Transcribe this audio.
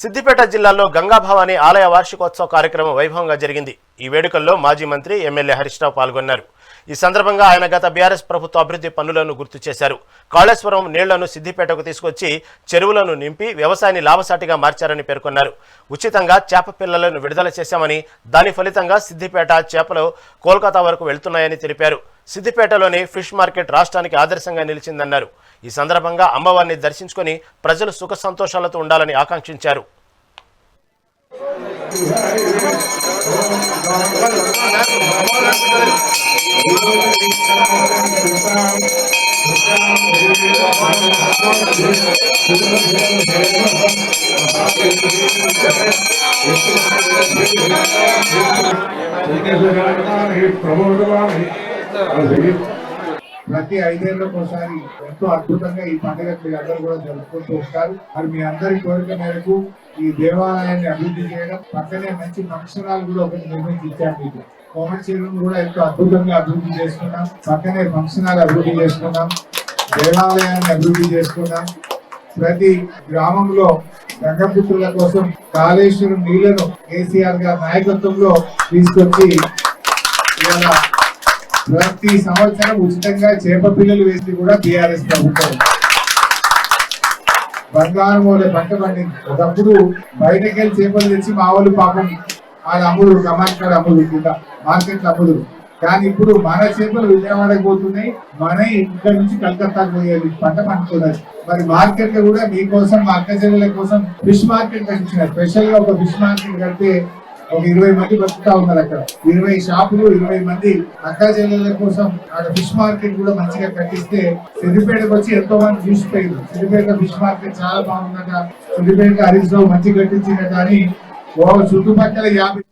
సిద్దిపేట జిల్లాలో గంగాభవాని ఆలయ వార్షికోత్సవ కార్యక్రమం వైభవంగా జరిగింది. ఈ వేడుకల్లో మాజీ మంత్రి ఎమ్మెల్యే హరీష్ రావు పాల్గొన్నారు. ఈ సందర్భంగా ఆయన గత బీఆర్ఎస్ ప్రభుత్వ అభివృద్ధి పనులను గుర్తు చేశారు. కాళేశ్వరం నీళ్లను సిద్దిపేటకు తీసుకొచ్చి చెరువులను నింపి వ్యవసాయాన్ని లాభసాటిగా మార్చారని పేర్కొన్నారు. ఉచితంగా చేప పిల్లలను విడుదల చేశామని, దాని ఫలితంగా సిద్దిపేట చేపలు కోల్కతా వరకు వెళ్తున్నాయని తెలిపారు. సిద్దిపేటలోని ఫిష్ మార్కెట్ రాష్ట్రానికి ఆదర్శంగా నిలిచిందన్నారు. ఈ సందర్భంగా అమ్మవారిని దర్శించుకొని ప్రజలు సుఖ సంతోషాలతో ఉండాలని ఆకాంక్షించారు. ప్రతి 5 ఏళ్లకోసారి ఎంతో అద్భుతంగా ఈ పండుగ మీరందరూ కూడా జరుపుకుంటూ ఉంటారు. మరి మీ అందరి కోరిక మేరకు ఈ దేవాలయాన్ని అభివృద్ధి చేయడం, పక్కనే మంచి ఫంక్షన్ హాల్ కూడా ఒకటి నిర్మించి ఇచ్చాం. మీకు కోమటి చెరువును కూడా ఎంతో అద్భుతంగా అభివృద్ధి చేసుకున్నాం. పక్కనే ఫంక్షన్ హాల్ అభివృద్ధి చేసుకున్నాం, దేవాలయాన్ని అభివృద్ధి చేసుకున్నాం. ప్రతి గ్రామంలో గంగపుత్రుల కోసం కాళేశ్వరం నీళ్లను కేసీఆర్ గారి నాయకత్వంలో తీసుకొచ్చి ఇలా ప్రతి సంవత్సరం ఉచితంగా చేప పిల్లలు వేసి కూడా బీఆర్ఎస్ ప్రభుత్వం బంగారం వల్ల పంట పండింది. ఒకప్పుడు బయటకెళ్ళి చేపలు తెచ్చి మా వాళ్ళు పాపం వాళ్ళు అమ్ముడు, కమార్కాడ అమ్ముడు, కింద మార్కెట్లు అమ్ముడు. కానీ ఇప్పుడు మన చేపలు విజయవాడకు పోతున్నాయి, మన ఇక్కడ నుంచి కలకత్తాకు పోయేది, పంట పండుతున్నది. మరి మార్కెట్ లో కూడా మీకోసం, మా అక్క చెల్లెల కోసం ఫిష్ మార్కెట్ కట్టించినారు. స్పెషల్ గా ఒక ఫిష్ మార్కెట్ కడితే ఒక 20 మంది బతుకుతా ఉన్నారు. అక్కడ 20 షాపులు, 20 మంది అక్కా చెల్లెల కోసం అక్కడ ఫిష్ మార్కెట్ కూడా మంచిగా కట్టిస్తే సిద్దిపేటకు వచ్చి ఎంతో మంది చూసిపోయారు. సిద్దిపేట ఫిష్ మార్కెట్ చాలా బాగుందట, సిద్దిపేట హరీష్ రావు మంచి కట్టించిందట అని చుట్టుపక్కల 50